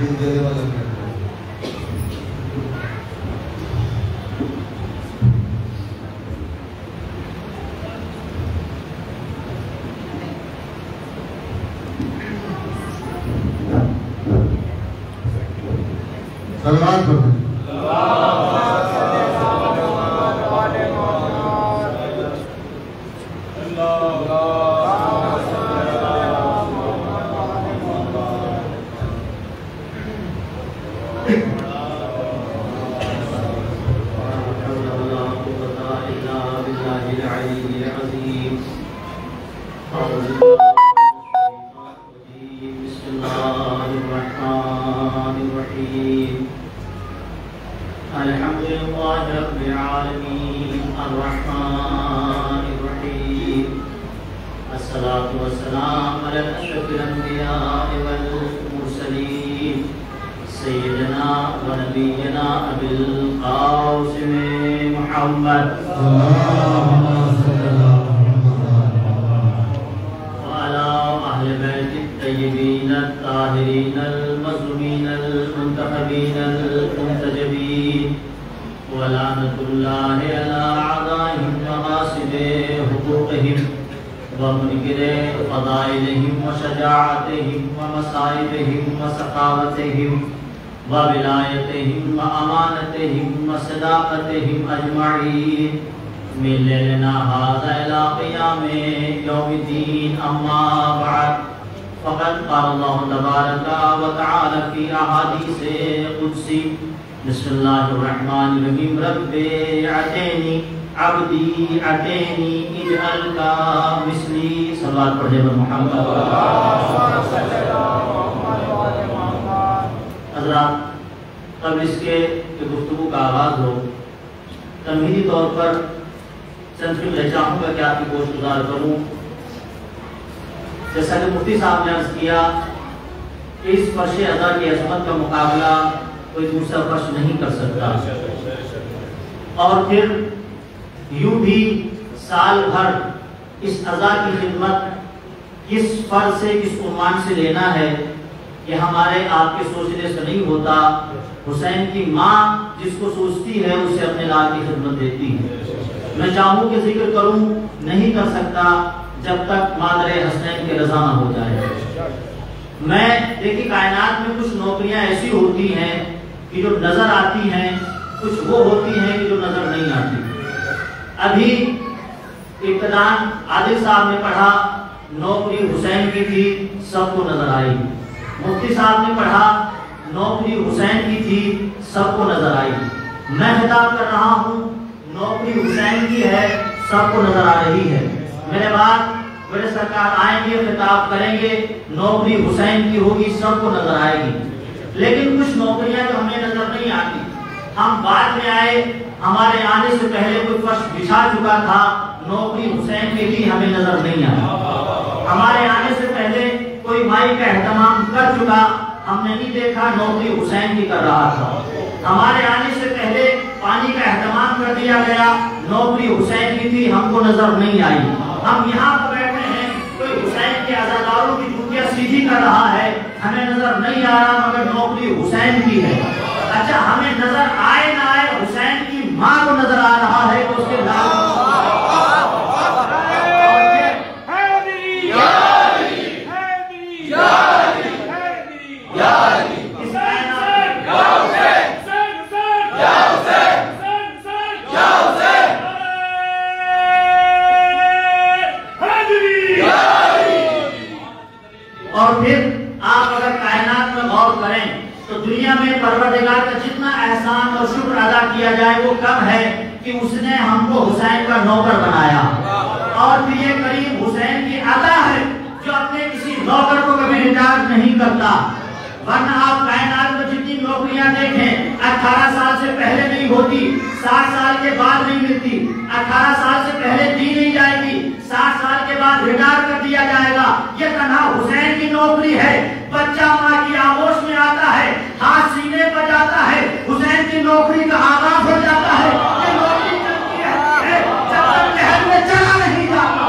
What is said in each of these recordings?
دل دینے والا کیا ہے؟ سلوات پڑھیں۔ وولایتهم وامانتهم وصداقتهم اجمعین من لیلنا هذا الى قیام یوم الدین اما بعد فقد قال اللہ تبارک وتعالی فی احادیث قدسی بسم اللہ الرحمن الرحیم رب اعطینی عبدی اعطینی اجعل کا مثلی صلوات پڑھے بر محمد حضرات اب اس کے گفتگو کا آغاز ہو تمہیدی طور پر چند فکر چاہوں گا کہ آپ کی گوش گزار کروں جیسا کہ مفتی صاحب نے عرض کیا کہ اس فرش ادا کی عظمت کا مقابلہ کوئی دوسرا فرش نہیں کر سکتا اور پھر یوں بھی سال بھر اس ادا کی خدمت کس فرض سے کس عنوان سے لینا ہے یہ ہمارے آپ کے سوچنے سے نہیں ہوتا حسین کی ماں جس کو سوچتی ہے اسے اپنے لال کی خدمت دیتی ہے میں چاہوں کہ ذکر کروں نہیں کر سکتا جب تک مادر حسنین کے رضا نہ ہو جائے میں دیکھیں کائنات میں کچھ نوکریاں ایسی ہوتی ہیں کہ جو نظر آتی ہیں کچھ وہ ہوتی ہیں کہ جو نظر نہیں آتی ابھی ابتدان عادل صاحب نے پڑھا نوکری حسین کی تھی سب کو نظر آئی مفتی صاحب نے پڑھا نوکری حسین کی تھی سب کو نظر آئی میں خطاب کر رہا ہوں نوکری حسین کی ہے سب کو نظر آ رہی ہے میرے بعد بڑے سرکار آئیں گے خطاب کریں گے نوکری حسین کی ہوگی سب کو نظر آئے گی لیکن کچھ نوکریاں تو ہمیں نظر نہیں آتی ہم بعد میں آئے ہمارے آنے سے پہلے کوئی فرش بچھا چکا تھا نوکری حسین کے لیے ہمیں نظر نہیں آئی ہمارے آنے سے پہلے کوئی بھائی کا اہتمام کر چکا ہم نے نہیں دیکھا نوکری حسین کی کر رہا تھا ہمارے آنے سے پہلے پانی کا اہتمام کر دیا گیا نوکری حسین کی تھی ہم کو نظر نہیں آئی ہم یہاں پر بیٹھے ہیں کوئی حسین کے عزاداروں کی ڈیوٹیاں سیدھی کر رہا ہے ہمیں نظر نہیں آ رہا مگر نوکری حسین کی ہے اچھا ہمیں نظر آئے نہ آئے حسین کی ماں کو نظر آ رہا ہے تو اس کے لال اور پھر آپ اگر کائنات میں غور کریں تو دنیا میں پروردگار کا جتنا احسان اور شکر ادا کیا جائے وہ کم ہے کہ اس نے ہم کو حسین کا نوکر بنایا اور پھر یہ کریم حسین کی عطا ہے جو اپنے کسی نوکر کو کبھی ریٹارڈ نہیں کرتا ورنہ آپ کائنات میں جتنی نوکریاں دیکھیں 18 سال سے پہلے نہیں ہوتی 60 سال کے بعد نہیں ملتی 18 سال سے پہلے دی نہیں جائے گی 60 سال کے بعد ریٹائر کر دیا جائے گا یہ تنہا حسین کی نوکری ہے بچہ ماں کی آغوش میں آتا ہے ہاتھ سینے پر جاتا ہے حسین کی نوکری کا آغاز ہو جاتا ہے یہ نوکری چلتی ہے جب تک محل میں چلا نہیں جاتا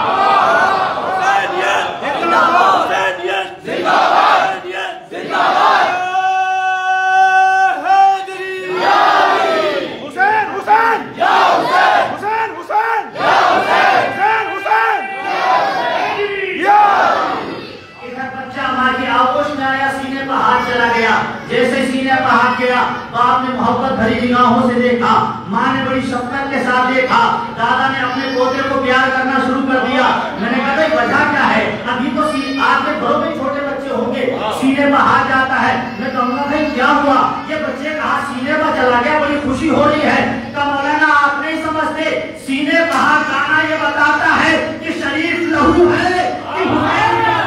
ماں کی آغوش میں آیا، سینے پر ہاتھ چلا گیا. جیسے سینے پر ہاتھ گیا، باپ نے محبت بھری نگاہوں سے دیکھا، ماں نے بڑی شفقت کے ساتھ دیکھا، دادا نے اپنے پوتے کو پیار کرنا شروع کر دیا. میں نے کہا بھائی وجہ کیا ہے؟ ابھی تو آپ کے گھروں میں چھوٹے بچے ہوں گے، سینے پر ہاتھ جاتا ہے. میں کہوں گا بھائی کیا ہوا؟ یہ بچے کا ہاتھ سینے پر چلا گیا، بڑی خوشی ہو رہی ہے. کہ مولانا آپ نہیں سمجھتے، سینے پر ہاتھ جانا یہ بتاتا ہے کہ شریف لہو ہے کہ حسین کا.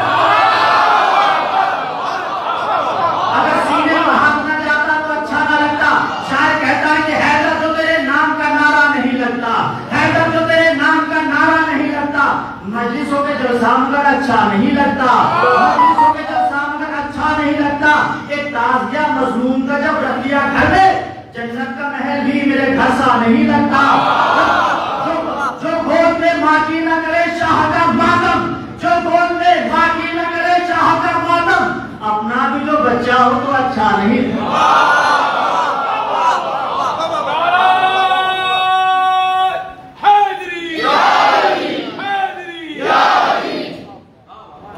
اگر سینے پر ہاتھ نہ جاتا تو اچھا نہ لگتا. شاعر کہتا ہے کہ حیدر جو تیرے نام کا نعرہ نہیں لگتا، حیدر جو تیرے نام کا نعرہ نہیں لگتا، مجلسوں کے جلسہ مگر اچھا نہیں لگتا، مجلسوں کے جلسہ مگر اچھا نہیں لگتا. ایک تازیہ مظلوم کا جب رکھ لیا گھر میں، جنت کا محل بھی میرے گھر سا نہیں لگتا. جو گود میں ماں کی نہ کرے شاہ کا ماتم، جو گود میں ماں کی نہ کرے شاہ کا ماتم، اپنا بھی جو بچہ ہو تو اچھا نہیں.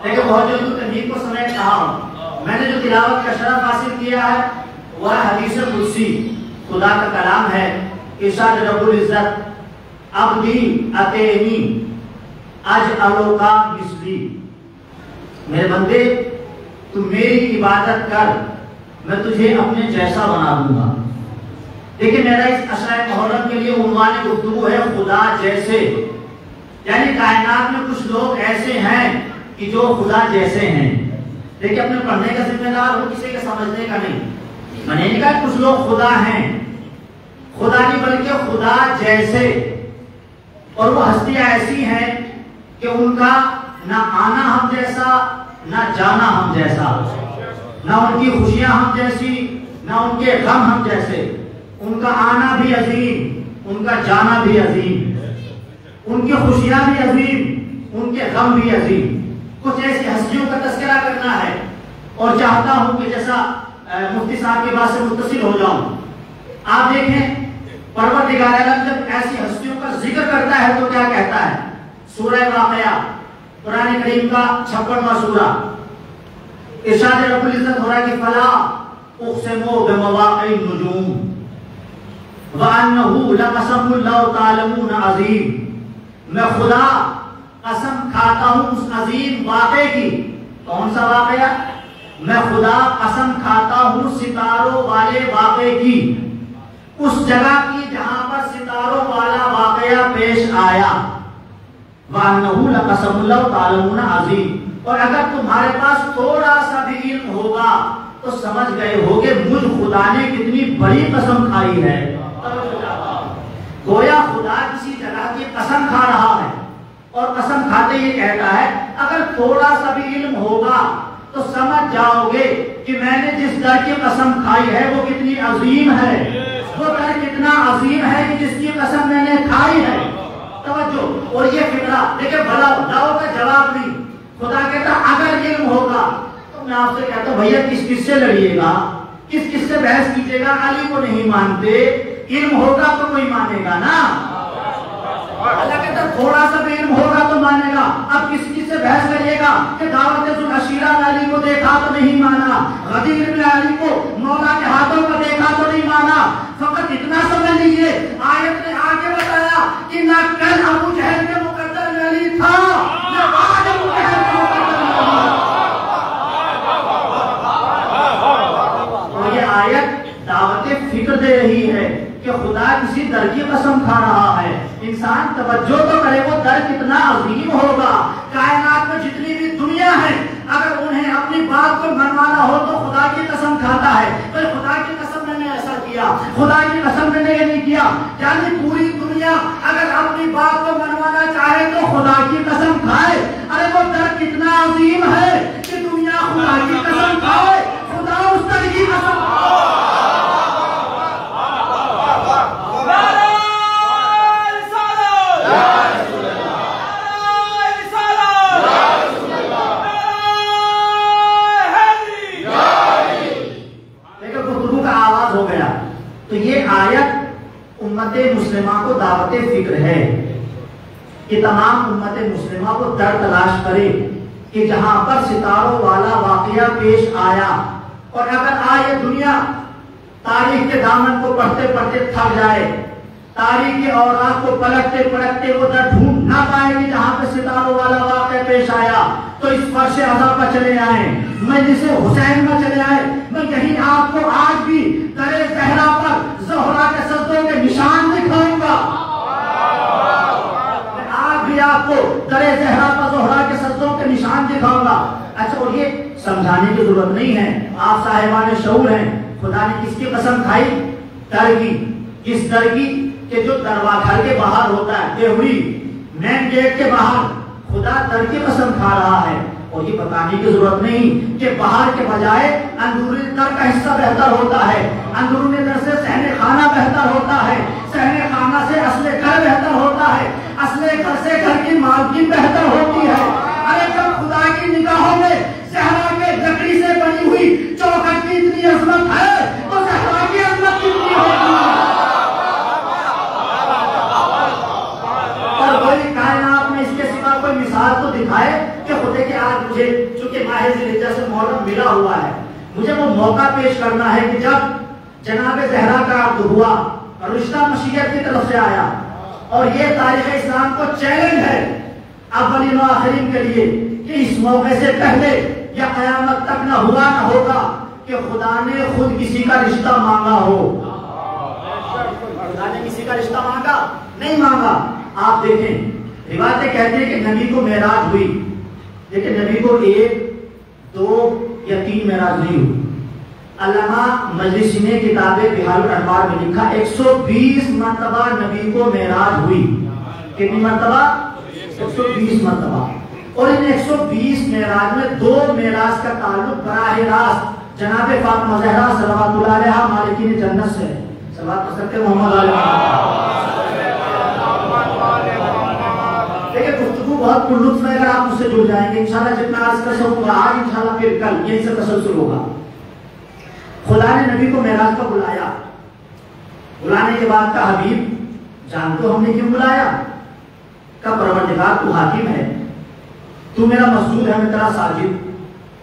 لیکن بہت جو تحقیق کو سمیٹ رہا ہوں، میں نے جو تلاوت کا شرف حاصل کیا ہے وہ حدیث قدسی، خدا کا کلام ہے. ارشاد رب العزت عبدی اتینی اجعلو کا مثلی، میرے بندے تو میری عبادت کر، میں تجھے اپنے جیسا بنا دوں گا. دیکھیں میرا اس عشرہ محرم کے لیے عنوان گفتگو ہے خدا جیسے. یعنی کائنات میں کچھ لوگ ایسے ہیں کہ جو خدا جیسے ہیں. دیکھیں اپنے پڑھنے کا ذمہ دار ہو، کسی کے سمجھنے کا نہیں. میں نے کہا کچھ لوگ خدا ہیں، خدا نہیں بلکہ خدا جیسے. اور وہ ہستیاں ایسی ہیں کہ ان کا نہ آنا ہم جیسا، نہ جانا ہم جیسا، نہ ان کی خوشیاں ہم جیسی، نہ ان کے غم ہم جیسے. ان کا آنا بھی عظیم، ان کا جانا بھی عظیم، ان کی خوشیاں بھی عظیم، ان کے غم بھی عظیم. کچھ ایسی ہستیوں کا تذکرہ کرنا ہے اور چاہتا ہوں کہ جیسا مفتی صاحب کی بات سے متصل ہو جاؤں. آپ دیکھیں پروردگار عالم جب ایسی ہستیوں کا ذکر کرتا ہے تو کیا کہتا ہے؟ سورہ واقعہ قرآن کریم کا 56واں سورہ، ارشاد رب العزت ہو رہا ہے کہ فلا اقسم بمواقع النجوم وانہ لقسم لو تعلمون عظیم. میں خدا قسم کھاتا ہوں اس عظیم واقعے کی. کون سا واقعہ؟ میں خدا قسم کھاتا ہوں ستاروں والے واقعے کی، اس جگہ کی جہاں پر ستاروں والا واقعہ پیش آیا. وَأَنَّهُ لَقَسَمٌ لَوْ تَعْلَمُونَ عَظِيمٌ. اور اگر تمہارے پاس تھوڑا سا بھی علم ہوگا تو سمجھ گئے ہوگے مجھ خدا نے کتنی بڑی قسم کھائی ہے. گویا خدا کسی جگہ کی قسم کھا رہا ہے اور قسم کھاتے یہ کہتا ہے اگر تھوڑا سا بھی علم ہوگا تو سمجھ جاؤ گے کہ میں نے جس در کی قسم کھائی ہے وہ کتنی عظیم ہے، وہ در کتنا عظیم ہے کہ جس کی قسم میں نے کھائی ہے. توجہ. اور یہ فکرہ دیکھیں بھلا لاؤ کا جواب نہیں. خدا کہتا اگر علم ہوگا تو میں آپ سے کہتا ہوں بھیا کس سے لڑیے گا، کس سے بحث کیجیے گا؟ علی کو نہیں مانتے، علم ہوگا تو کوئی مانے گا نا. اللہ کہتا تھوڑا سا بھی علم ہوگا تو مانے گا. اب کس سے بحث کریے گا کہ دعوت ذوالعشیرہ علی کو دیکھا تو نہیں مانا، غدیر ابن علی کو مولا کے ہاتھوں کو دیکھا تو نہیں مانا. فقط اتنا سمجھ لیجئے آیت نے آگے بتایا کہ نہ کل ابو جہل کے مقدر میں علی تھا، نہ آج ابو جہل کے مقدر میں علی. اور یہ آیت دعوت فکر دے رہی ہے کہ خدا کسی در کی قسم کھا رہا ہے. انسان توجہ تو کرے وہ در کتنا عظیم ہوگا. کائنات میں جتنی بھی دنیا ہے اگر انہیں اپنی بات کو منوانا ہو تو خدا کی قسم کھاتا ہے. پر خدا کی قسم میں نے ایسا کیا، خدا کی قسم میں نے یہ نہیں کیا. یعنی پوری دنیا اگر اپنی بات کو منوانا چاہے تو خدا کی قسم کھائے. ارے وہ در کتنا عظیم ہے کہ دنیا خدا کی قسم کھائے، خدا اس در کی قسم تو یہ آیت امت مسلمہ کو دعوت فکر ہے کہ تمام امت مسلمہ کو در تلاش کرے کہ جہاں پر ستاروں والا واقعہ پیش آیا، اور اگر آئے دنیا تاریخ کے دامن کو پڑھتے پڑھتے تھک جائے، تاریخ کے اوراق کو پلٹتے پلٹتے وہ در ڈھونڈ نہ پائے گی جہاں پہ ستاروں والا واقعہ پیش آیا، تو اس فرش عزا پر چلے آئیں، مجلس حسین میں چلے آئے، میں یہی آپ کو آج بھی در زہرا پر زہرا کے سجدوں کے نشان دکھاؤں گا، میں آج بھی آپ کو در زہرا پر زہرا کے سجدوں کے نشان دکھاؤں گا۔ اچھا، اور یہ سمجھانے کی ضرورت نہیں ہے، آپ صاحبان شعور ہیں، خدا نے کس کی قسم کھائی؟ در کی، اس در کی کہ جو دروازہ گھر کے باہر ہوتا ہے، دیوڑی مین گیٹ کے باہر، خدا در کی قسم کھا رہا ہے، اور یہ بتانے کی ضرورت نہیں کہ باہر کے بجائے اندرونی در کا حصہ بہتر ہوتا ہے، اندرونی در سے صحن خانہ بہتر ہوتا ہے، صحن خانہ سے اصل گھر بہتر ہوتا ہے، اصل گھر سے گھر کی مالکین بہتر ہوتی ہے۔ ارے جب خدا کی نگاہوں میں زہرا کے لکڑی سے بنی ہوئی چوکھٹ کی اتنی عظمت ہے تو زہرا کی عظمت کتنی ہوتی ہے؟ اور کوئی کائنات میں اس کے سوا کوئی مثال تو دکھائے کہ خدا کہ آج مجھے چونکہ ماہ ذی الحجہ سے محرم ملا ہوا ہے، مجھے وہ موقع پیش کرنا ہے کہ جب جناب زہرا کا عقد ہوا اور رشتہ مشیت کی طرف سے آیا، اور یہ تاریخ اسلام کو چیلنج ہے اولین و آخرین کے لیے کہ اس موقع سے پہلے یا قیامت تک نہ ہوا نہ ہوگا کہ خدا نے خود کسی کا رشتہ مانگا ہو۔ خدا نے کسی کا رشتہ مانگا نہیں مانگا۔ آپ دیکھیں، روایتیں کہتے ہیں کہ نبی کو معراج ہوئی، لیکن نبی کو 1، 2 یا 3 معراج نہیں ہوئی۔ علامہ مجلسی نے کتاب بحار الانوار میں لکھا 120 مرتبہ نبی کو معراج ہوئی۔ کتنی مرتبہ؟ 120 مرتبہ۔ اور ان 120 معراج میں 2 معراج کا تعلق براہ راست جناب فاطمہ زہرا صلوات اللہ علیہا مالکین جنت سے ہے۔ صلوات پڑھ سکتے محمد علیہ۔ دیکھیں گفتگو بہت پرلطف ہے، اگر آپ مجھ سے جڑ جائیں گے انشاءاللہ جتنا عرض کر سکوں گا آج انشاءاللہ پھر کل یہیں سے تسلسل ہوگا۔ خدا نے نبی کو معراج کا بلایا، بلانے کے بعد کہا حبیب جانتے ہو ہم نے کیوں بلایا؟ کہ پروردگار تو حاکم ہے، تو میرا مسجود ہے میں تیرا ساجد،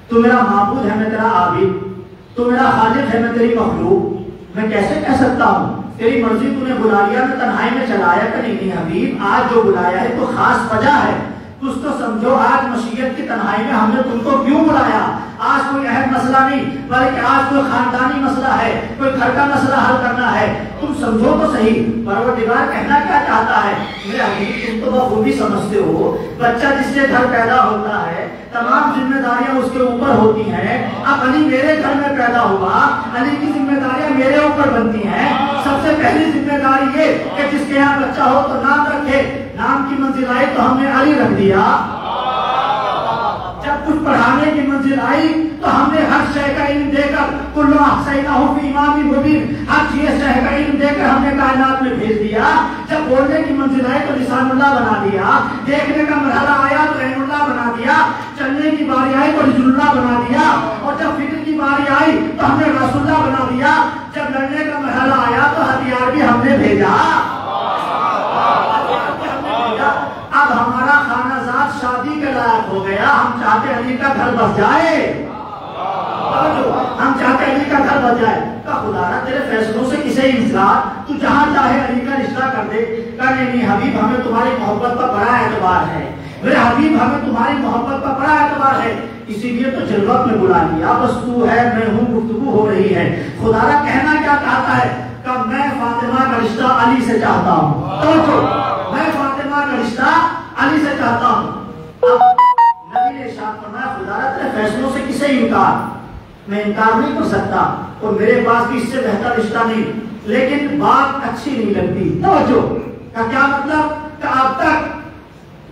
تو میرا معبود ہے میں تیرا عابد، تو میرا خالق ہے میں تیری مخلوق، میں کیسے کہہ سکتا ہوں تیری مرضی تو نے بلا لیا میں تنہائی میں چلایا؟ کہ نہیں حبیب آج جو بلایا ہے تو خاص وجہ ہے، کچھ تو سمجھو آج مشیت کی تنہائی میں ہم نے تم کو کیوں بلایا؟ آج کوئی اہم مسئلہ نہیں بلکہ آج کوئی خاندانی مسئلہ ہے، کوئی گھر کا مسئلہ حل کرنا ہے، تم سمجھو تو صحیح پروردگار کہنا کیا چاہتا ہے؟ میرے حبیب تم تو بخوبی سمجھتے ہو بچہ جس سے گھر پیدا ہوتا ہے تمام ذمہ داریاں اس کے اوپر ہوتی ہیں، اب علی میرے گھر میں پیدا ہوا، علی کی ذمہ داریاں میرے اوپر بنتی ہیں، سب سے پہلی ذمہ داری یہ کہ جس کے یہاں بچہ ہو تو نام رکھے، نام کی منزل آئی تو ہم نے علی رکھ دیا، جب کچھ پڑھانے کی منزل آئی تو ہم نے ہر شے کا علم دے کر کلو احصیناہ فی امام مبین، ہر چیز شے کا علم دے کر ہم نے کائنات میں بھیج دیا، جب بولنے کی منزل آئی تو لسان اللہ بنا دیا، دیکھنے کا مرحلہ آیا تو عین اللہ بنا دیا، چلنے کی باری آئی تو رجل اللہ بنا دیا، اور جب فکر کی باری آئی تو ہم نے رسول اللہ بنا دیا، جب لڑنے کا مرحلہ آیا تو ہتھیار بھی ہم نے بھیجا۔ اب ہمارا خانہ زاد شادی کے لائق ہو گیا، ہم چاہتے علی کا گھر بس جائے، ہم چاہتے علی کا گھر بس جائے، کہ خدا نہ تیرے فیصلوں سے کسے انتظار، تو جہاں چاہے علی کا رشتہ کر دے، کہ نہیں حبیب ہمیں تمہاری محبت پر بڑا اعتبار ہے، میرے حبیب ہمیں تمہاری محبت پر بڑا اعتبار ہے، اسی لیے تو جلوت میں بلا لیا، بس تو ہے میں ہوں گفتگو ہو رہی ہے۔ خدا نہ کہنا کیا چاہتا ہے؟ کہ میں فاطمہ کا رشتہ علی سے چاہتا ہوں، تو میں فاطمہ کا رشتہ علی سے چاہتا ہوں۔ اب نبی نے ارشاد فرمایا خدا را تیرے فیصلوں سے کسے انکار، میں انکار نہیں کر سکتا اور میرے پاس بھی اس سے بہتر رشتہ نہیں، لیکن بات اچھی نہیں لگتی۔ توجہ کا کیا مطلب؟ کہ اب تک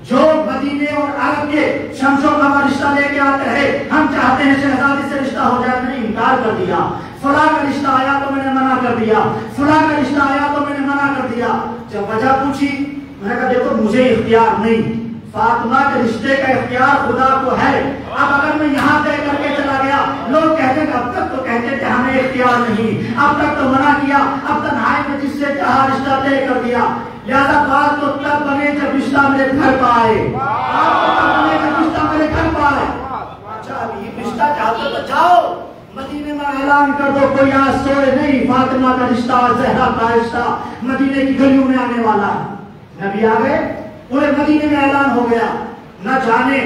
جو مدینے اور عرب کے شمس و قمر رشتہ لے کے آتے ہیں، ہم چاہتے ہیں شہزادی سے رشتہ ہو جائے، میں نے انکار کر دیا، فلاں کا رشتہ آیا تو میں نے منع کر دیا، فلاں کا رشتہ آیا تو میں نے منع کر دیا۔ جب وجہ پوچھی میں نے کہا دیکھو مجھے اختیار نہیں، فاطمہ کے رشتے کا اختیار خدا کو ہے، اب اگر میں یہاں طے کر کے چلا گیا لوگ کہتے ہیں اب تک تو کہتے تھے ہمیں اختیار نہیں، اب تک تو منع کیا، اب تنہائی میں جس سے چاہا رشتہ طے کر دیا، لہذا بات تو تب بنے جب رشتہ میرے گھر پہ آئے، جب رشتہ میرے گھر پہ آئے۔ اچھا یہ رشتہ چاہتے تو جاؤ مدینے میں اعلان کر دو، کوئی آج سوئے نہیں، فاطمہ کا رشتہ، زہرا کا رشتہ مدینے کی گلیوں میں آنے والا ہے۔ نبی آ گئے، پورے مدینے میں اعلان ہو گیا، نہ جانے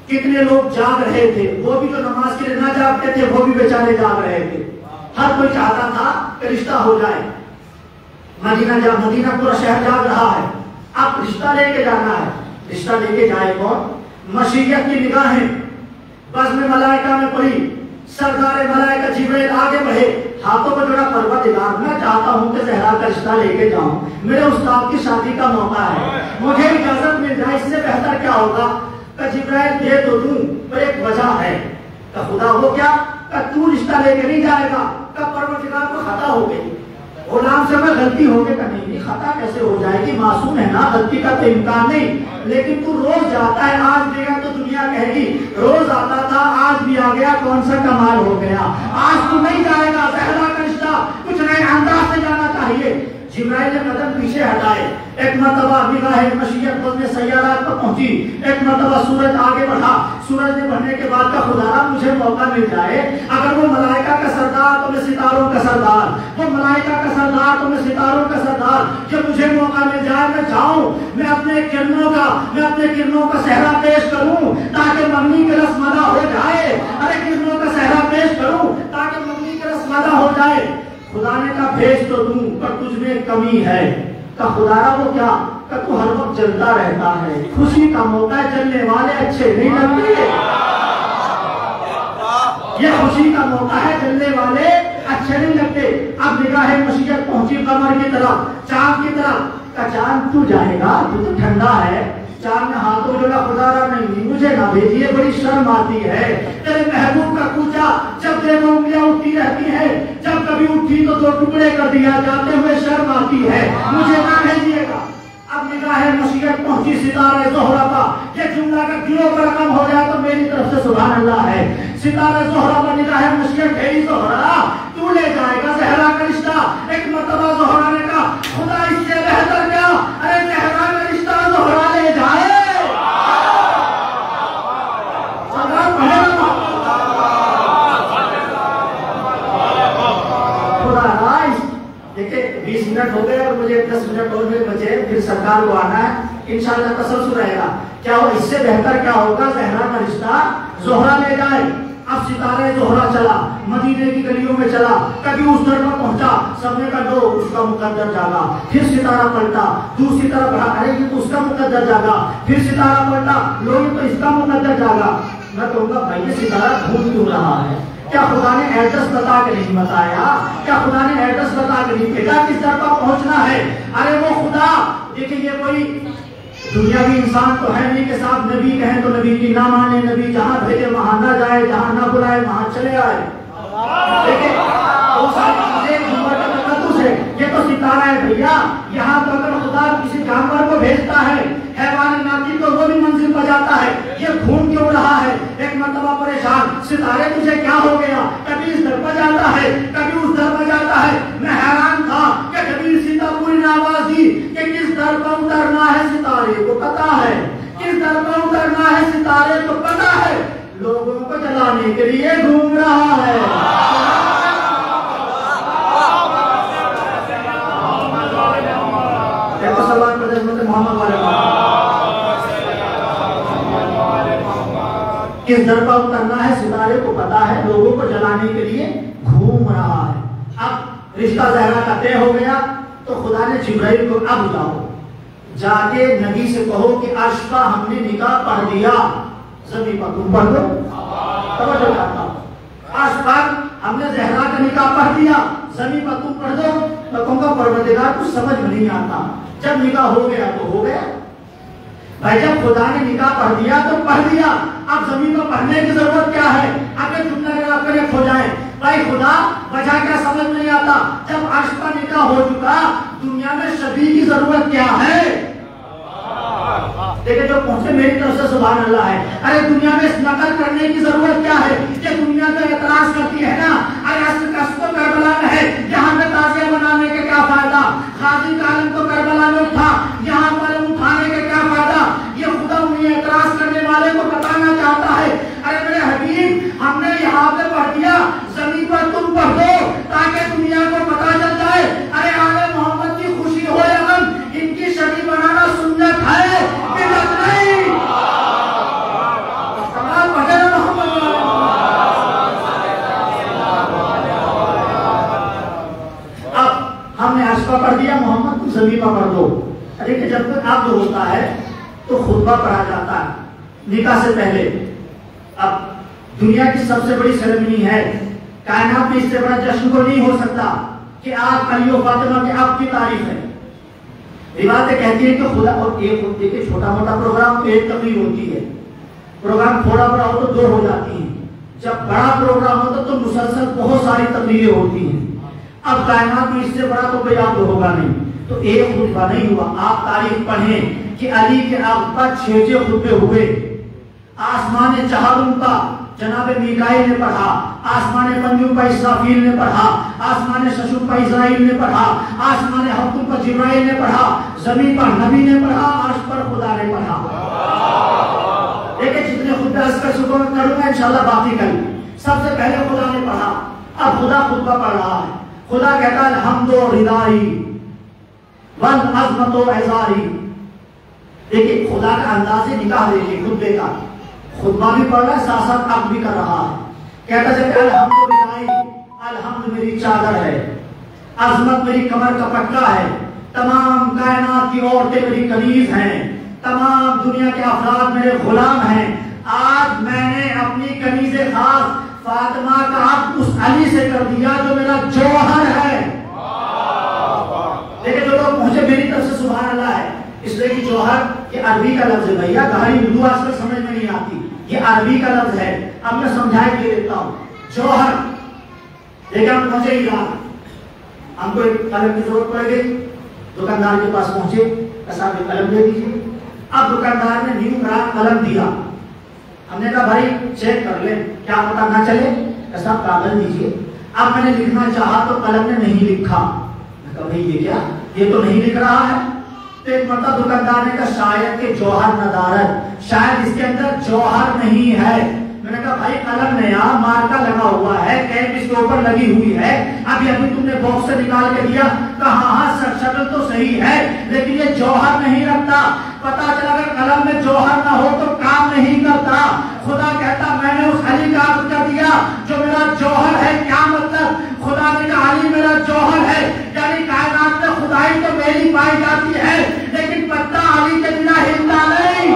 کتنے لوگ جاگ رہے تھے، وہ بھی جو نماز کے لیے نہ جاگتے تھے وہ بھی بیچارے جاگ رہے تھے، ہر کوئی چاہتا تھا کہ رشتہ ہو جائے۔ مدینہ پورا شہر جاگ رہا ہے، اب رشتہ لے کے جانا ہے۔ رشتہ لے کے جائے کون؟ مشیت کی نگاہیں بزم ملائکہ میں پڑی، سردار ملائکہ جبریل آگے بڑھے، ہاتھوں کو جوڑا، پروردگار میں چاہتا ہوں کہ زہرا کا رشتہ لے کے جاؤں، میرے استاد کی شادی کا موقع ہے، مجھے اجازت مل جائے، اس سے بہتر کیا ہوگا کہ جبریل دے تو دوں، پر ایک وجہ ہے کہ خدا وہ کیا کہ تو رشتہ لے کے نہیں جائے گا، کہ پروردگار کو خطا ہو گئی، غلام سے میں غلطی ہو گئی، کہ نہیں خطا کیسے ہو جائے گی، معصوم ہے نا، غلطی کا تو امکان نہیں، لیکن تو روز جاتا ہے، آج دے گا تو دنیا کہے گی روز آتا تھا، آج بھی آ گیا، کون سا کمال ہو گیا، آج تو نہیں جائے گا، زہرا کا رشتہ کچھ نئے انداز سے جانا چاہیے۔ جبرائیل نے قدم پیچھے ہٹائے، ایک مرتبہ نگاہ مشیت بزم سیارات پر پہنچی، ایک مرتبہ سورج آگے بڑھا، سورج نے بڑھنے کے بعد کا خدا مجھے موقع مل جائے، اگر وہ ملائکہ کا سردار تو میں ستاروں کا سردار، وہ ملائکہ کا سردار تو میں ستاروں کا سردار، جب مجھے موقع مل جائے میں جاؤں، میں اپنے کرنوں کا صحرا پیش کروں تاکہ منگنی کے رسم ادا ہو جائے، ارے کرنوں کا صحرا پیش کروں تاکہ منگنی کے رسم ادا ہو جائے۔ خدا نے کہا بھیج تو دوں پر تجھ میں کمی ہے، کہ خدا را وہ کیا کہ تو ہر وقت جلتا رہتا ہے، خوشی کا موقع ہے، جلنے والے اچھے نہیں لگتے، یہ خوشی کا موقع ہے، جلنے والے اچھے نہیں لگتے۔ اب نگاہ مشیت پہنچی قمر کی طرف، چاند کی طرف، کہ چاند تو جائے گا، تو ٹھنڈا ہے، چاند نے ہاتھوں جوڑا، خدا را نہیں مجھے نہ بھیجیے، بڑی شرم آتی ہے، تیرے محبوب کا کوچا جب دیکھو انگلیاں اٹھتی رہتی ہیں، جب کبھی اٹھی تو دو ٹکڑے کر دیا جاتے ہوئے شرم آتی ہے، مجھے نہ بھیجیے گا۔ اب نگاہ مشیت پہنچی ستارہ زہرا کا، یہ جملہ کا دلوں پر رقم ہو جائے تو میری طرف سے سبحان اللہ ہے۔ ستارہ زہرا پر نگاہ مشیت گئی، زہرا تو لے جائے گا زہرا کا رشتہ۔ ایک مرتبہ زہرا نے کہا خدا اس سے بہتر کیا، ارے زہرا کا رشتہ زہرا لے جائے۔ دیکھیں 20 منٹ ہو گئے اور مجھے 10 منٹ اور بچے، پھر سرکار کو آنا ہے، انشاءاللہ تسلسل رہے گا۔ کیا ہو اس سے بہتر کیا ہوگا، زہرا کا رشتہ زہرا لے جائے۔ اب ستارہ زہرا چلا، مدینے کی گلیوں میں چلا، کبھی اس در پر پہنچا، سب نے کہا دو اس کا مقدر جاگا، پھر ستارہ پلٹا، دوسری طرف بڑھا، ارے یہ تو اس کا مقدر جاگا، پھر ستارہ پلٹا، لوگ تو اس کا مقدر جاگا۔ میں کہوں گا بھائی یہ ستارہ گھوم کیوں رہا ہے، کیا خدا نے ایڈریس بتا کے نہیں بتایا، کیا خدا نے ایڈریس بتا کے نہیں بھیجا کس در پر پہنچنا ہے؟ ارے وہ خدا، دیکھیں یہ کوئی دنیاوی انسان تو ہے نہیں کہ صاحب نبی کہیں تو نبی کی نہ مانے، نبی جہاں بھیجے وہاں نہ جائے، جہاں نہ بلائے وہاں چلے آئے۔ دیکھیں وہ ساری چیزیں جمعہ کا تقدس ہے، یہ تو ستارہ ہے بھیا، یہاں تو اگر خدا کسی جانور کو بھیجتا ہے، حیوان ناطق کو وہ بھی منزل پر جاتا ہے، یہ گھوم کیوں رہا ہے؟ ایک مرتبہ پریشان، ستارے تجھے کیا ہو گیا، کبھی اس در پر جاتا ہے کبھی اس در پر جاتا ہے۔ میں حیران تھا کہ کبھی سیدھا پوری نے آواز دی کہ کس در پر اترنا ہے ستارے کو پتا ہے، کس در پر اترنا ہے ستارے کو پتا ہے، لوگوں کو جلانے کے لیے گھوم رہا ہے۔ سلمان پر حضرت محمد والے کس در پر اترنا ہے ستارے کو پتا ہے، لوگوں کو جلانے کے لیے گھوم رہا ہے۔ اب رشتہ زہرا کا طے ہو گیا تو خدا نے جبرائیل کو اب جاؤ جا کے نبی سے کہو کہ عرش پر ہم نے نکاح پڑھ دیا، زمین پر تم پڑھ دو، توجہ کرتا ہوں، عرش پر ہم نے زہرا کا نکاح پڑھ دیا، زمین پر تم پڑھ دو۔ میں کہوں گا پروردگار کچھ سمجھ میں نہیں آتا، جب نکاح ہو گیا تو ہو گیا بھائی، جب خدا نے نکاح پڑھ دیا تو پڑھ دیا، اب زمین پر پڑھنے کی ضرورت کیا ہے؟ اگر جملہ آپ کریکٹ ہو جائے بھائی، خدا وجہ کیا سمجھ نہیں آتا، جب عرش پر نکاح ہو چکا دنیا میں شفیع کی ضرورت کیا ہے؟ دیکھیں جو پہنچے میری طرف سے سبحان اللہ ہے۔ ارے دنیا میں اس نقل کرنے کی ضرورت کیا ہے کہ دنیا تو اعتراض کرتی ہے نا، ارے اصل کربلا میں ہے، یہاں پہ تازیہ بنانے کے کیا فائدہ، غازی کا علم تو کربلا میں اٹھا، پڑھ دیا, زمین پر تم پڑھ دو تاکہ دنیا کو پتا چل جائے ارے آل محمد کی خوشی ہو یا غم, ان کی شادی بنانا سنت ہے بدعت نہیں. سوال پڑھے نا محمد. اب ہم نے عشقہ پڑھ دیا, محمد تم زمین پر پڑھ دو. ارے کہ جب تک عقد ہوتا ہے تو خطبہ پڑھا جاتا ہے نکاح سے پہلے. اب دنیا کی سب سے بڑی سیریمنی ہے, کائنات میں اس سے بڑا جشن کو نہیں ہو سکتا کہ آج علی و فاطمہ کے عقد کی تاریخ ہے. روایتیں کہتی ہیں کہ خدا, اور ایک ہوتی ہے کہ چھوٹا موٹا پروگرام ایک تقریر ہوتی ہے, پروگرام تھوڑا بڑا ہو تو 2 ہو جاتی ہیں, جب بڑا پروگرام ہوتا تو مسلسل بہت ساری تقریریں ہوتی ہیں. اب کائنات میں اس سے بڑا تو کوئی عقد ہوگا نہیں, تو ایک خطبہ نہیں ہوا. آپ تاریخ پڑھیں کہ علی کے عقد پر 6 خطبے ہوئے. آسمان چہارم کا جناب میکائیل نے پڑھا, آسمان پنجم پر اسرافیل نے پڑھا, آسمان ششم پر اسرائیل نے پڑھا, آسمان ہفتم پر جبرائیل نے پڑھا, زمین پر نبی نے پڑھا, عرش پر خدا نے پڑھا. دیکھیں جتنے خطبے اس کا شکر کروں گا انشاءاللہ باقی کل. سب سے پہلے خدا نے پڑھا, اب خدا خطبہ پڑھ رہا ہے. خدا کہتا ہے الحمد و ردائی والعظمت و اعزاری. دیکھیں خدا کا انداز نکاح دیکھیں خطبے کا, خطبہ بھی پڑھ رہا ہے ساتھ ساتھ عقد بھی کر رہا ہے. کہتا ہے کہ الحمد ردائی, الحمد میری چادر ہے, عظمت میری کمر کا پٹا ہے, تمام کائنات کی عورتیں میری کنیز ہیں, تمام دنیا کے افراد میرے غلام ہیں. آج میں نے اپنی کنیز خاص فاطمہ کا عقد اس علی سے کر دیا جو میرا جوہر ہے. لیکن جو لوگ مجھے میری طرف سے سبحان اللہ ہے, اس لیے کہ جوہر یہ عربی کا لفظ ہے بھیا, گہری اردو آج تک سمجھ میں نہیں آتی, یہ عربی کا لفظ ہے. اب میں سمجھا کے دیتا ہوں. جوہر لیکن ہم پہنچے ایران, ہم کو ایک قلم کی ضرورت پڑ گئی, دکاندار کے پاس پہنچے, صاحب قلم دے دیجیے. اب دکاندار نے نیو خراب قلم دیا, ہم نے کہا بھائی چیک کر لیں کیا پتہ نہ چلے, صاحب کاغذ دیجیے. اب میں نے لکھنا چاہا تو قلم نے نہیں لکھا. میں کہا بھائی یہ کیا, یہ تو نہیں لکھ رہا ہے. تو ایک مرتبہ دکاندار نے کہا شاید کہ جوہر ندارت, شاید اس کے اندر جوہر نہیں ہے. میں نے کہا بھائی قلم نیا, مارکا لگا ہوا ہے, کیپ اس کے اوپر لگی ہوئی ہے, ابھی تم نے باکس سے نکال کے دیا. کہا ہاں شکل تو صحیح ہے لیکن یہ جوہر نہیں رکھتا. پتا چلا اگر قلم میں جوہر نہ ہو تو کام نہیں کرتا. خدا کہتا میں نے اس علی کا عقد کر دیا جو میرا جوہر ہے. کیا مطلب؟ خدا نے کہا علی میرا جوہر ہے, یعنی کائنات میں خدائی تو میری پائی جاتی ہے لیکن پتہ علی کے بنا ہلتا نہیں.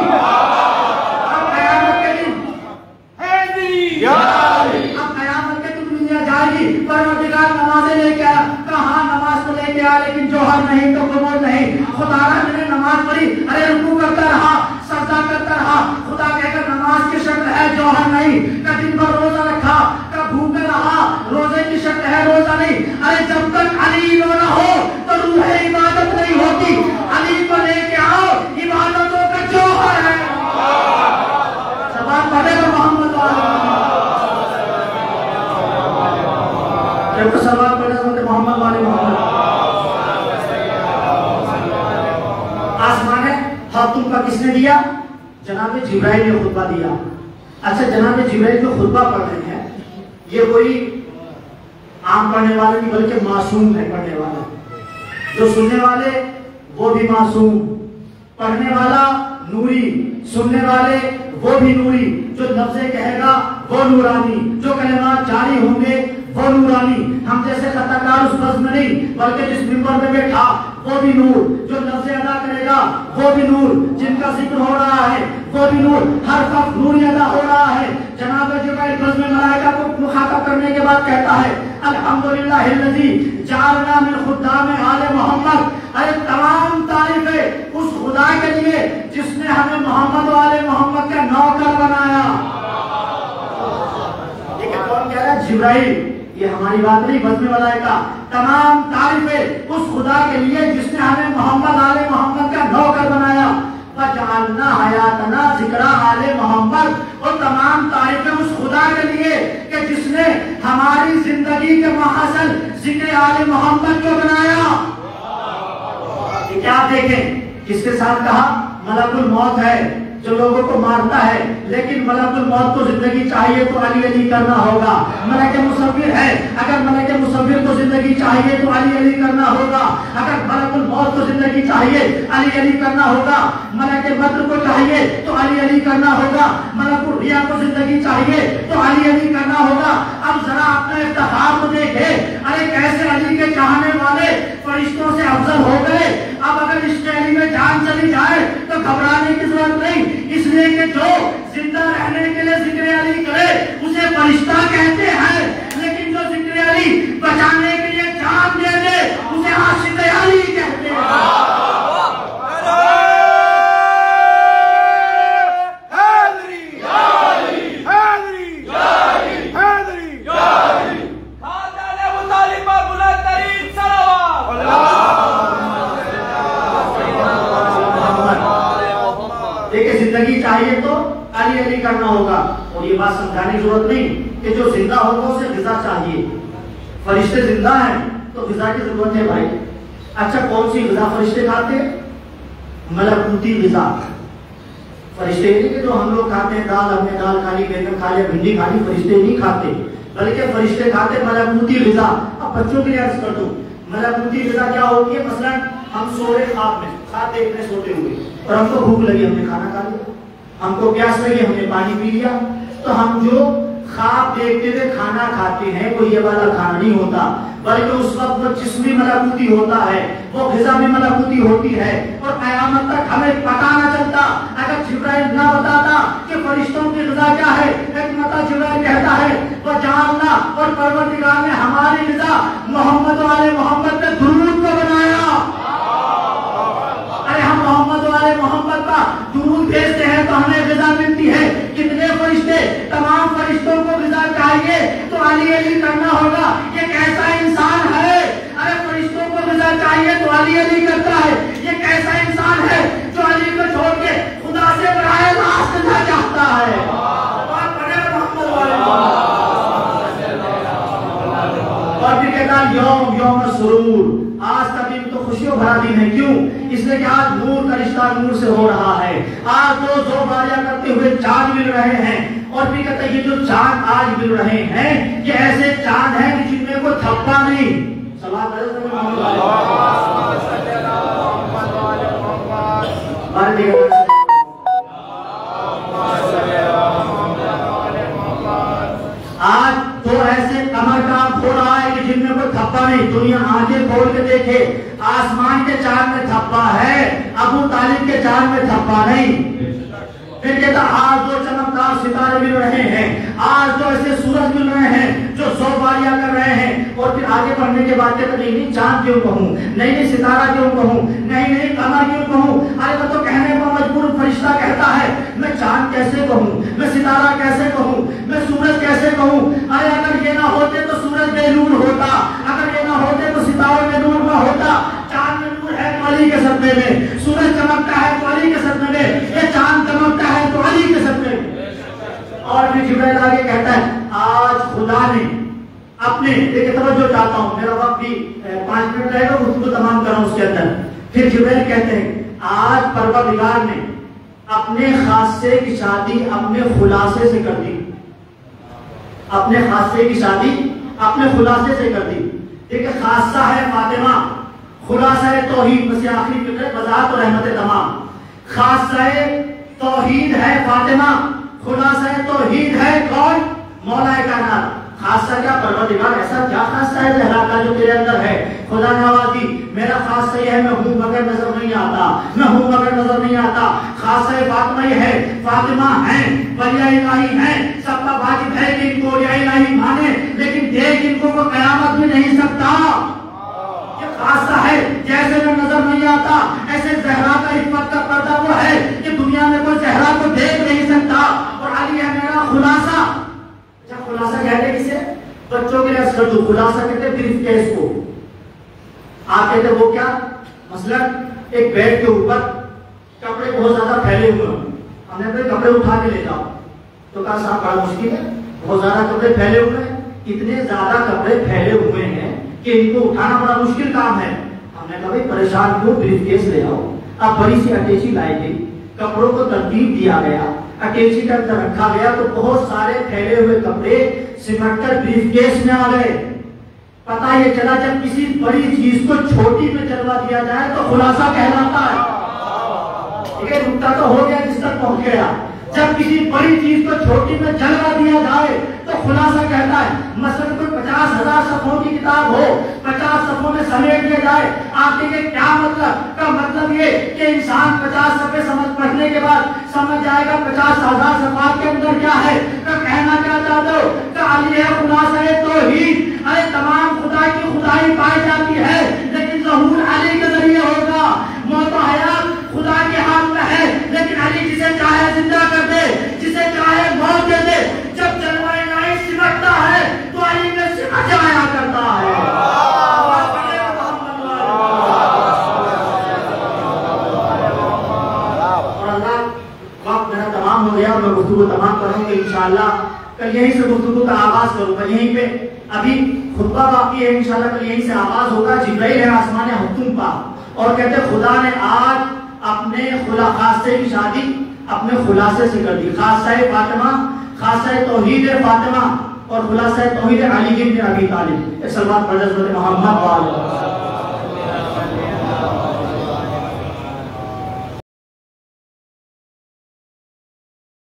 اب قیامت کے دن دنیا جائے گی, پروردگار نمازیں لے کے آیا. کہاں نماز تو لے کے آیا لیکن جوہر نہیں تو قبول نہیں. خدا نے نماز پڑھی, ارے رکوع کرتا رہا, سجدہ کرتا رہا. خدا کہے گا نماز کی شکل ہے جوہر نہیں. کا دن بھر روزہ رکھا, کا بھوکا رہا, روزے کی شکل ہے روزہ نہیں. ارے جب تک علی نہ ہو تو روح عبادت نہیں ہوتی. علی کو لے کے آؤ, عبادتوں کا جوہر ہے. سوال پڑھے گا محمد جب سوال پڑھے گا محمد والے محمد. آسمان ہفتم کا کس نے دیا؟ جناب جبرائیل نے خطبہ دیا. اچھا جناب جبرائیل جو خطبہ پڑھ رہے ہیں یہ کوئی عام پڑھنے والے نہیں بلکہ معصوم ہے. پڑھنے والا جو سننے والے وہ بھی معصوم, پڑھنے والا نوری, سننے والے وہ بھی نوری. جو لفظیں کہے گا وہ نورانی, جو کلمات جاری ہوں گے وہ نورانی. ہم جیسے خطاکار اس بس میں نہیں بلکہ جس ممبر میں بیٹھا وہ بھی نور. جو لفظ ادا کرے گا وہ بھی نور, جن کا ذکر ہو رہا ہے وہ بھی نور. ہر وقت نور ادا ہو رہا ہے. جناب جبرائیل بزم ملائکہ کو مخاطب کرنے کے بعد کہتا ہے الحمدللہ الذی جعلنا من خدام آل محمد. ارے تمام تعریفیں اس خدا کے لیے جس نے ہمیں محمد و آل محمد کا نوکر بنایا. لیکن کون کہہ رہا ہے؟ جبرائیل. یہ ہماری بات نہیں, بزم ملائکہ. تمام تعریفیں اس خدا کے لیے جس نے ہمیں محمد آل محمد کا نوکر بنایا. وَجَعَلْنَا حَيَاتَنَا ذِكْرَ آلِ محمد. اور تمام تعریفیں اس خدا کے لیے کہ جس نے ہماری زندگی کے محاصل ذکر آل محمد کو بنایا. کیا آپ دیکھیں کس کے ساتھ کہا؟ ملک الموت ہے جو لوگوں کو مارتا ہے، لیکن ملک الموت کو زندگی چاہیے تو علی علی کرنا ہوگا۔ ملک مصور ہے، اگر ملک مصور کو زندگی چاہیے تو علی علی کرنا ہوگا۔ اگر ملک الموت کو زندگی چاہیے علی علی کرنا ہوگا۔ ملک مکر کو چاہیے تو علی علی کرنا ہوگا۔ ملک الریا کو زندگی چاہیے تو علی علی کرنا ہوگا۔ اب ذرا اپنے افتخار کو دیکھے، ارے کیسے علی کے چاہنے والے فرشتوں سے افضل ہو گئے۔ اب اگر عشق علی میں جان چلی جائے تو گھبرانے کی ضرورت نہیں، اس لیے کہ جو زندہ رہنے کے لیے ذکر علی کرے اسے فرشتہ کہتے ہیں، لیکن جو ذکر علی بچانے کے لیے جان دے دے اسے عاشق علی کہتے ہیں۔ زندگی چاہیے تو علی علی کرنا ہوگا، اور یہ بات سمجھانے کی ضرورت نہیں کہ جو زندہ ہوگا اسے غذا چاہیے۔ فرشتے زندہ ہیں تو غذا کی ضرورت ہے بھائی۔ اچھا کون سی غذا فرشتے کھاتے؟ ملکوتی غذا۔ فرشتے نہیں کہ جو ہم لوگ کھاتے ہیں دال، ہم نے دال کھا لی، بیگن کھا لیا، بھنڈی کھا لی، فرشتے نہیں کھاتے، بلکہ فرشتے کھاتے ملکوتی غذا۔ اب بچوں کے لیے عرض کر دوں، ملکوتی غذا کیا ہوتی ہے؟ مثلا ہم سو رہے خواب میں، خواب دیکھ رہے سوتے ہوئے، اور ہم کو بھوک لگی، ہم نے کھانا کھا لیا، ہم کو پیاس لگی، ہم نے پانی پی لیا۔ تو ہم جو خواب دیکھتے ہوئے کھانا کھاتے ہیں وہ یہ والا کھانا نہیں ہوتا، بلکہ اس وقت وہ جسم بھی ملکوتی ہوتا ہے، وہ غذا بھی ملکوتی ہوتی ہے۔ اور قیامت تک ہمیں پتہ نہ چلتا اگر جبرائیل نہ بتاتا کہ فرشتوں کی غذا کیا ہے۔ حکمت جبرائیل کہتا ہے وجعلنا، اور پروردگار نے ہماری غذا محمد والے محمد نے درود کو بنایا۔ ارے ہم محمد والے محمد کا درود بھیجتے ہیں تو ہمیں غذا ملتی ہے۔ کتنے فرشتے، تمام فرشتوں کو غذا چاہیے تو علی علی کرنا ہوگا۔ یہ کیسا انسان ہے؟ ارے فرشتوں کو غذا چاہیے تو علی علی کرتا ہے۔ یہ کیسا انسان ہے جو علی کو چھوڑ کے خدا سے براہ راست نہ چاہتا ہے؟ اور پڑھے محمد والے اور پھر کہتا ہے یوم یوم سرور، آج کا دن تو خوشیوں بھرا دن ہے۔ کیوں؟ اس لیے کہ آج نور کا رشتہ نور سے ہو رہا ہے۔ آج دو زوباریاں کرتے ہوئے چاند مل رہے ہیں، اور پھر کہتا ہے یہ جو چاند آج مل رہے ہیں یہ ایسے چاند ہیں کہ جن میں کوئی تھپا نہیں۔ آج تو ایسے قمر کام ہو رہا ہے کہ جن میں کوئی تھپا نہیں۔ دنیا آنکھیں کھول کے دیکھے، آسمان کے چاند میں تھپا ہے، ابو طالب کے چاند میں تھپا نہیں۔ پھر کہتا آج جو چمکدار ستارے مل رہے ہیں، آج جو ایسے سورج مل رہے ہیں جو زوباریاں کر رہے ہیں۔ اور پھر آگے پڑھنے کے بعد کہتا نہیں چاند کیوں کہوں، نہیں ستارہ کیوں کہوں، نہیں قمر کیوں کہوں؟ ارے وہ تو کہنے پر مجبور فرشتہ کہتا ہے میں چاند کیسے کہوں، میں ستارہ کیسے کہوں، میں سورج کیسے کہوں؟ ارے اگر یہ نہ ہوتے تو سورج بے نور ہوتا، اگر یہ نہ ہوتے تو ستارے بے نور نہ ہوتا۔ چاند میں نور ہے تو علی کے صدقے میں، سورج چمکتا ہے تو علی کے صدقے میں، یہ چاند چمکتا ہے تو علی کے صدقے میں۔ اور پھر جبرائیل آگے کہتا ہے آج خدا نے اپنے، دیکھیں توجہ چاہتا ہوں، میرا وقت بھی 5 منٹ رہے گا، اس کو تمام کروں اس کے اندر۔ پھر جبرائیل کہتے ہیں آج پروردگار نے اپنے خاصے کی شادی اپنے خلاصے سے کر دی، اپنے خاصے کی شادی اپنے خلاصے سے کر دی۔ دیکھیں خاصہ ہے فاطمہ، خلاصہ ہے توحید، بس آخری فکر وضاحت اور رحمت تمام۔ خاصہ توحید ہے فاطمہ، خلاصہ توحید ہے کون؟ مولا کائنات۔ خاصہ کیا؟ پروردگار ایسا کیا خاصہ ہے زہرا کا جو تیرے اندر ہے؟ خدا نوازی میرا خاصہ یہ ہے میں ہوں مگر نظر نہیں آتا، میں ہوں مگر نظر نہیں آتا۔ خاصہ فاطمہ یہ ہے، فاطمہ ہیں ولی الہی ہیں، سب کا واجب ہے کہ ان کو ولی الہی مانے، لیکن دیکھ ان کو قیامت میں نہیں سکتا۔ یہ خاصہ ہے، جیسے میں نظر نہیں آتا ایسے زہرا کا عفت کا پردہ وہ ہے کہ دنیا میں کوئی زہرا کو دیکھ نہیں سکتا، اور علی ہے میرا خلاصہ۔ جب خلاصہ کہتے ہیں کسے؟ بچوں کے لیے اثر جو خلاصہ کہتے ہیں بریف کیس کو۔ آپ کہتے ہیں وہ کیا؟ مثلا ایک بیڈ کے اوپر کپڑے بہت زیادہ پھیلے ہوئے ہیں، ہم نے کہا کپڑے اٹھا کے لے جاؤ، تو کہا صاحب بڑا مشکل ہے، بہت زیادہ کپڑے پھیلے ہوئے ہیں، اتنے زیادہ کپڑے پھیلے ہوئے ہیں کہ ان کو اٹھانا بڑا مشکل کام ہے۔ ہم نے کہا بھائی پریشان کیوں، بریف کیس لے آؤ۔ اب بڑی سی اٹیچی لائی گئی، کپڑوں کو ترتیب دیا گیا، اٹیچی کے اندر رکھا گیا تو بہت سارے پھیلے ہوئے کپڑے سمٹ کر بریف کیس میں آ گئے۔ پتہ یہ چلا جب کسی بڑی چیز کو چھوٹی میں چلوا دیا جائے تو خلاصہ کہلاتا ہے۔ یہ نکتہ تو ہو گیا جس تک پہنچ گیا۔ جب کسی بڑی چیز کو چھوٹی میں جلوا دیا جائے تو خلاصہ کہتا ہے۔ مثلا کوئی 50,000 صفحوں کی کتاب ہو، 50 صفحوں میں سمیٹ دیا جائے، آپ دیکھیں کیا مطلب؟ کا مطلب یہ کہ انسان 50 صفحے سمجھ پڑھنے کے بعد سمجھ جائے گا 50,000 صفحات کے اندر کیا ہے۔ تو کہنا کیا چاہتے ہو کہ علی ہے خلاصہ توحید، ارے تمام خدا کی خدائی پائی جاتی ہے لیکن ظہور علی کے ذریعے ہوگا۔ موت و حیات خدا کے ہاتھ میں ہے لیکن علی جسے چاہے زندہ کر دے، جسے چاہے موت دے دے۔ جب جلوہ الہی سمٹتا ہے تو علی میں سمٹ جایا کرتا ہے۔ اور اللہ وقت میرا تمام ہو گیا، میں گفتگو تمام کروں گا انشاءاللہ۔ کل یہیں سے گفتگو کا آغاز کروں گا، یہیں پہ ابھی خطبہ باقی ہے، انشاءاللہ کل یہیں سے آغاز ہوگا۔ جبرائیل ہے آسمان ہفتم پا اور کہتے ہیں خدا نے آج اپنے خاصے کی شادی اپنے خلاصے سے کر دی۔ خاصہ فاطمہ، خاصہ توحید فاطمہ اور خلاصہ توحید علی بن ابی طالب۔ صلوات پڑھ حضرت محمد